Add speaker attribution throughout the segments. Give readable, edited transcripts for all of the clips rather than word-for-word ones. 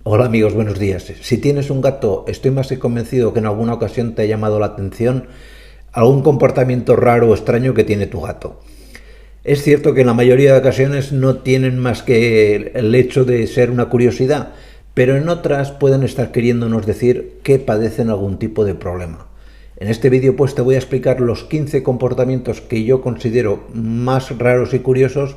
Speaker 1: Hola amigos, buenos días. Si tienes un gato, estoy más que convencido que en alguna ocasión te ha llamado la atención algún comportamiento raro o extraño que tiene tu gato. Es cierto que en la mayoría de ocasiones no tienen más que el hecho de ser una curiosidad, pero en otras pueden estar queriéndonos decir que padecen algún tipo de problema. En este vídeo pues te voy a explicar los 15 comportamientos que yo considero más raros y curiosos,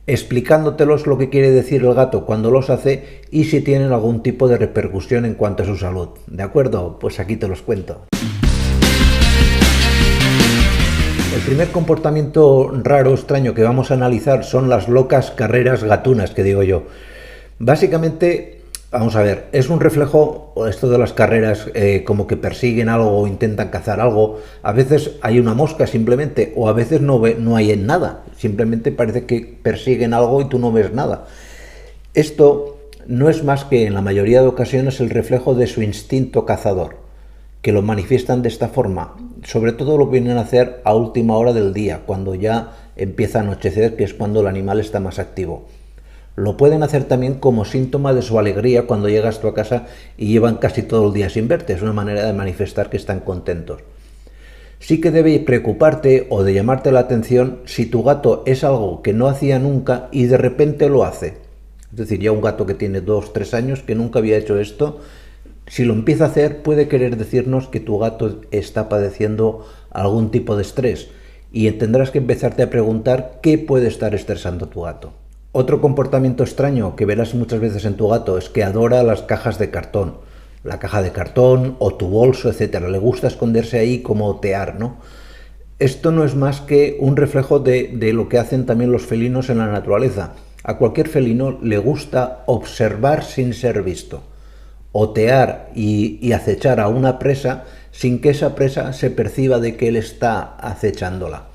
Speaker 1: explicándotelos lo que quiere decir el gato cuando los hace y si tienen algún tipo de repercusión en cuanto a su salud. ¿De acuerdo? Pues aquí te los cuento. El primer comportamiento raro, extraño que vamos a analizar son las locas carreras gatunas, que digo yo. Básicamente, vamos a ver, es un reflejo, esto de las carreras, como que persiguen algo o intentan cazar algo. A veces hay una mosca simplemente, o a veces no hay en nada. Simplemente parece que persiguen algo y tú no ves nada. Esto no es más que, en la mayoría de ocasiones, el reflejo de su instinto cazador, que lo manifiestan de esta forma. Sobre todo lo vienen a hacer a última hora del día, cuando ya empieza a anochecer, que es cuando el animal está más activo. Lo pueden hacer también como síntoma de su alegría cuando llegas tú a casa y llevan casi todo el día sin verte. Es una manera de manifestar que están contentos. Sí que debe preocuparte o de llamarte la atención si tu gato es algo que no hacía nunca y de repente lo hace. Es decir, ya un gato que tiene 2-3 años que nunca había hecho esto, si lo empieza a hacer, puede querer decirnos que tu gato está padeciendo algún tipo de estrés y tendrás que empezarte a preguntar qué puede estar estresando a tu gato. Otro comportamiento extraño que verás muchas veces en tu gato es que adora las cajas de cartón. La caja de cartón o tu bolso, etcétera. Le gusta esconderse ahí como otear, ¿no? Esto no es más que un reflejo de lo que hacen también los felinos en la naturaleza. A cualquier felino le gusta observar sin ser visto, otear y acechar a una presa sin que esa presa se perciba de que él está acechándola.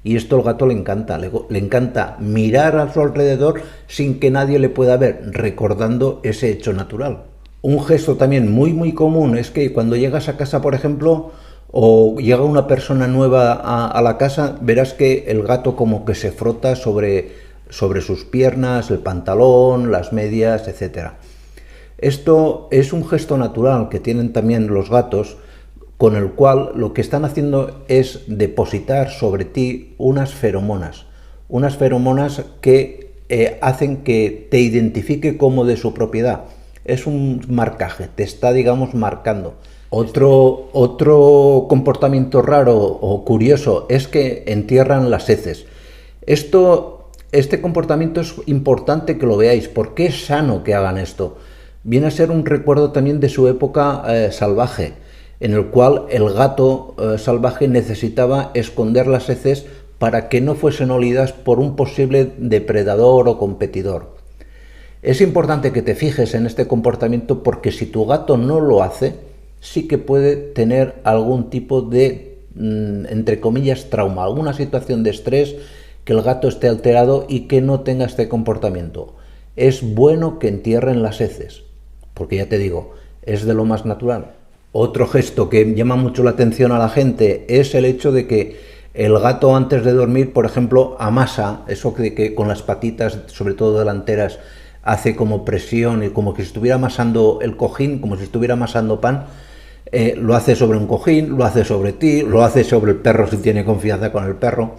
Speaker 1: Y esto al gato le encanta, le encanta mirar a su alrededor sin que nadie le pueda ver, recordando ese hecho natural. Un gesto también muy común es que cuando llegas a casa, por ejemplo, o llega una persona nueva a la casa, verás que el gato como que se frota sobre sus piernas, el pantalón, las medias, etcétera. Esto es un gesto natural que tienen también los gatos, con el cual lo que están haciendo es depositar sobre ti unas feromonas que hacen que te identifique como de su propiedad. Es un marcaje, te está, digamos, marcando. Otro comportamiento raro o curioso es que entierran las heces. Este comportamiento es importante que lo veáis, porque es sano que hagan esto. Viene a ser un recuerdo también de su época salvaje, en el cual el gato salvaje necesitaba esconder las heces para que no fuesen olidas por un posible depredador o competidor. Es importante que te fijes en este comportamiento porque si tu gato no lo hace, sí que puede tener algún tipo de, entre comillas, trauma, alguna situación de estrés, que el gato esté alterado y que no tenga este comportamiento. Es bueno que entierren las heces, porque ya te digo, es de lo más natural. Otro gesto que llama mucho la atención a la gente es el hecho de que el gato antes de dormir, por ejemplo, amasa, eso que con las patitas, sobre todo delanteras, hace como presión y como que si estuviera amasando el cojín, como si estuviera amasando pan. Lo hace sobre un cojín, lo hace sobre ti, lo hace sobre el perro si tiene confianza con el perro.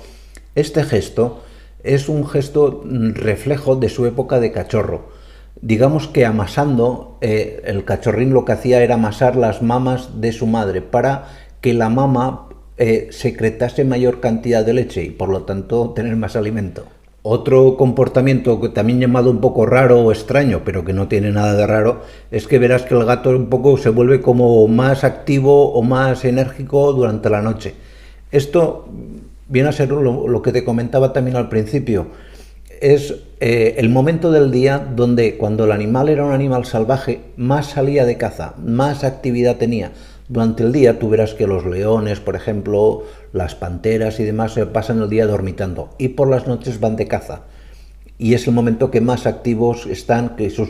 Speaker 1: Este gesto es un gesto reflejo de su época de cachorro. Digamos que amasando, el cachorrín lo que hacía era amasar las mamas de su madre para que la mama secretase mayor cantidad de leche y por lo tanto tener más alimento. Otro comportamiento que también llamado un poco raro o extraño, pero que no tiene nada de raro, es que verás que el gato un poco se vuelve como más activo o más enérgico durante la noche. Esto viene a ser lo que te comentaba también al principio. Es el momento del día donde, cuando el animal era un animal salvaje, más salía de caza, más actividad tenía. Durante el día tú verás que los leones, por ejemplo, las panteras y demás se pasan el día dormitando y por las noches van de caza. Y es el momento que más activos están, que sus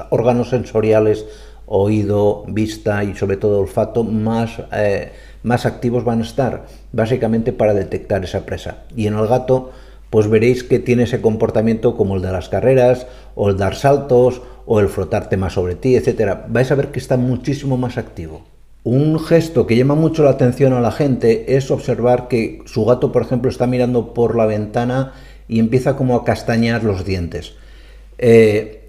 Speaker 1: órganos sensoriales, oído, vista y sobre todo olfato, más activos van a estar, básicamente para detectar esa presa. Y en el gato pues veréis que tiene ese comportamiento como el de las carreras, o el dar saltos, o el frotarte más sobre ti, etcétera. Vais a ver que está muchísimo más activo. Un gesto que llama mucho la atención a la gente es observar que su gato, por ejemplo, está mirando por la ventana y empieza como a castañear los dientes.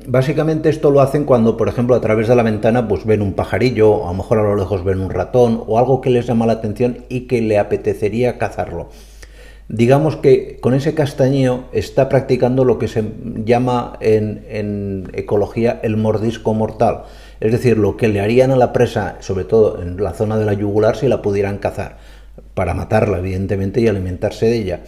Speaker 1: Básicamente esto lo hacen cuando, por ejemplo, a través de la ventana pues ven un pajarillo, o a lo mejor a lo lejos ven un ratón o algo que les llama la atención y que le apetecería cazarlo. Digamos que con ese castañeo está practicando lo que se llama en ecología el mordisco mortal, es decir, lo que le harían a la presa, sobre todo en la zona de la yugular, si la pudieran cazar, para matarla evidentemente y alimentarse de ella.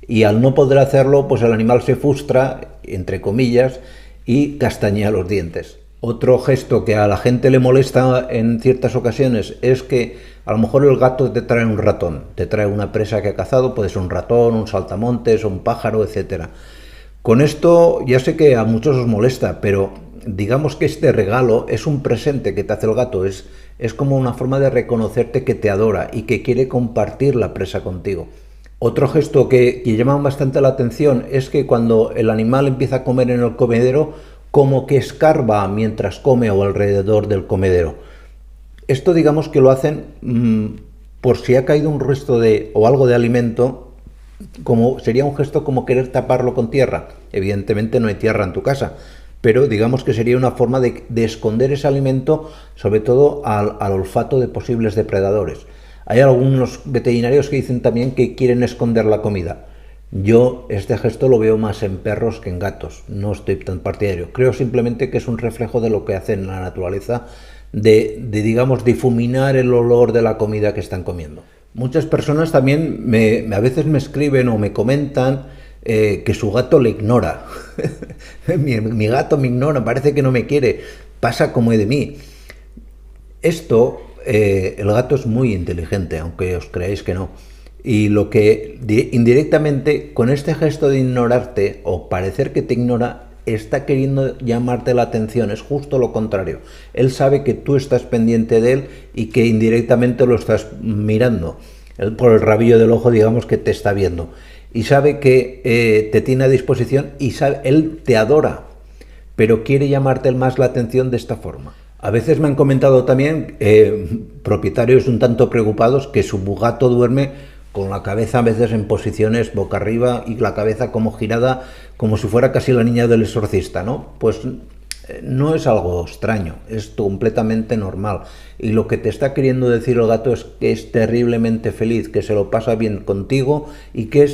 Speaker 1: Y al no poder hacerlo, pues el animal se frustra, entre comillas, y castañea los dientes. Otro gesto que a la gente le molesta en ciertas ocasiones es que a lo mejor el gato te trae un ratón, te trae una presa que ha cazado, puede ser un ratón, un saltamontes, un pájaro, etcétera. Con esto ya sé que a muchos os molesta, pero digamos que este regalo es un presente que te hace el gato, es como una forma de reconocerte que te adora y que quiere compartir la presa contigo. Otro gesto que llama bastante la atención es que cuando el animal empieza a comer en el comedero, como que escarba mientras come o alrededor del comedero. Esto digamos que lo hacen por si ha caído un resto de o algo de alimento, como sería un gesto como querer taparlo con tierra. Evidentemente no hay tierra en tu casa, pero digamos que sería una forma de esconder ese alimento, sobre todo al olfato de posibles depredadores. Hay algunos veterinarios que dicen también que quieren esconder la comida. Yo este gesto lo veo más en perros que en gatos, no estoy tan partidario. Creo simplemente que es un reflejo de lo que hace en la naturaleza, digamos, difuminar el olor de la comida que están comiendo. Muchas personas también a veces me escriben o me comentan que su gato le ignora. mi gato me ignora, parece que no me quiere, pasa como de mí. Esto, el gato es muy inteligente, aunque os creáis que no. Y lo que indirectamente, con este gesto de ignorarte o parecer que te ignora, está queriendo llamarte la atención, es justo lo contrario. Él sabe que tú estás pendiente de él y que indirectamente lo estás mirando. Él, por el rabillo del ojo, digamos que te está viendo. Y sabe que te tiene a disposición y él te adora, pero quiere llamarte más la atención de esta forma. A veces me han comentado también propietarios un tanto preocupados que su gato duerme con la cabeza a veces en posiciones boca arriba y la cabeza como girada, como si fuera casi la niña del exorcista, ¿no? Pues no es algo extraño, es completamente normal. Y lo que te está queriendo decir el gato es que es terriblemente feliz, que se lo pasa bien contigo y que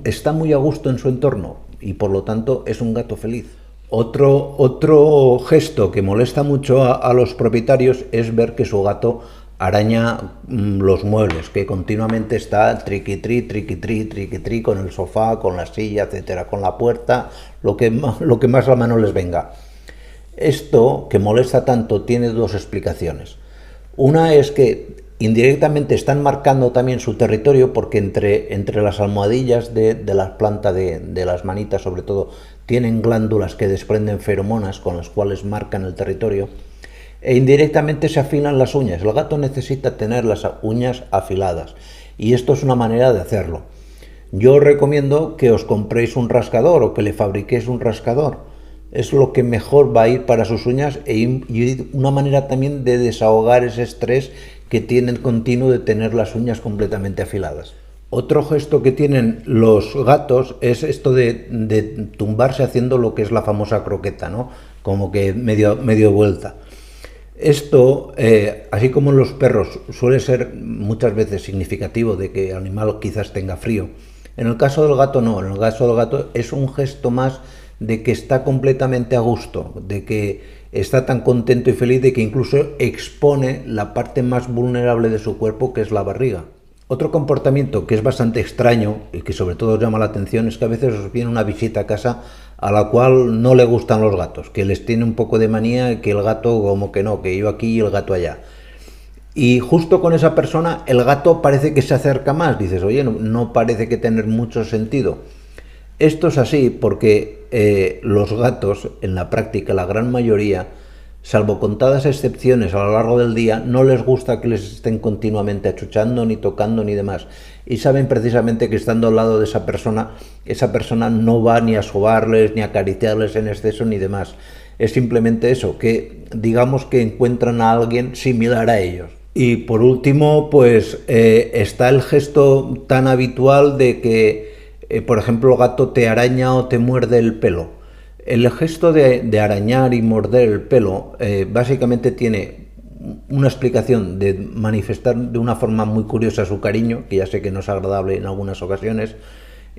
Speaker 1: está muy a gusto en su entorno y por lo tanto es un gato feliz. Otro gesto que molesta mucho a los propietarios es ver que su gato araña los muebles, que continuamente está triqui-tri, triqui-tri, triqui-tri con el sofá, con la silla, etcétera, con la puerta, lo que más a mano les venga. Esto que molesta tanto tiene dos explicaciones. Una es que indirectamente están marcando también su territorio porque entre las almohadillas de la planta de las manitas, sobre todo, tienen glándulas que desprenden feromonas con las cuales marcan el territorio. E indirectamente se afilan las uñas. El gato necesita tener las uñas afiladas y esto es una manera de hacerlo. Yo os recomiendo que os compréis un rascador o que le fabriquéis un rascador. Es lo que mejor va a ir para sus uñas y una manera también de desahogar ese estrés que tienen continuo de tener las uñas completamente afiladas. Otro gesto que tienen los gatos es esto de tumbarse haciendo lo que es la famosa croqueta, ¿no? Como que medio vuelta. Esto, así como en los perros, suele ser muchas veces significativo de que el animal quizás tenga frío. En el caso del gato no, en el caso del gato es un gesto más de que está completamente a gusto, de que está tan contento y feliz de que incluso expone la parte más vulnerable de su cuerpo, que es la barriga. Otro comportamiento que es bastante extraño y que sobre todo llama la atención es que a veces os viene una visita a casa a la cual no le gustan los gatos, que les tiene un poco de manía y que el gato como que no, que yo aquí y el gato allá. Y justo con esa persona el gato parece que se acerca más, dices, oye, no parece que tener mucho sentido. Esto es así porque los gatos, en la práctica, la gran mayoría, salvo contadas excepciones a lo largo del día, no les gusta que les estén continuamente achuchando, ni tocando, ni demás. Y saben precisamente que estando al lado de esa persona no va ni a sobarles, ni a acariciarles en exceso, ni demás. Es simplemente eso, que digamos que encuentran a alguien similar a ellos. Y por último, pues está el gesto tan habitual de que, por ejemplo, el gato te araña o te muerde el pelo. El gesto de arañar y morder el pelo básicamente tiene una explicación de manifestar de una forma muy curiosa su cariño, que ya sé que no es agradable en algunas ocasiones,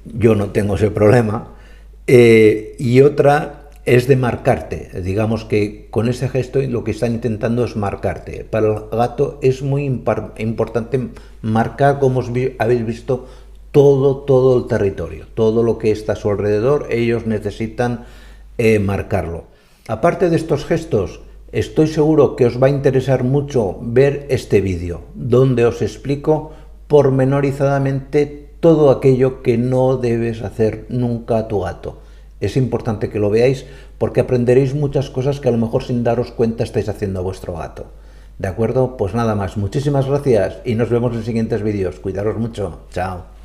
Speaker 1: yo no tengo ese problema, y otra es de marcarte. Digamos que con ese gesto lo que están intentando es marcarte. Para el gato es muy importante marcar, como habéis visto, todo el territorio, todo lo que está a su alrededor, ellos necesitan marcarlo. Aparte de estos gestos, estoy seguro que os va a interesar mucho ver este vídeo, donde os explico pormenorizadamente todo aquello que no debes hacer nunca a tu gato. Es importante que lo veáis porque aprenderéis muchas cosas que a lo mejor sin daros cuenta estáis haciendo a vuestro gato. ¿De acuerdo? Pues nada más. Muchísimas gracias y nos vemos en siguientes vídeos. Cuidaros mucho. Chao.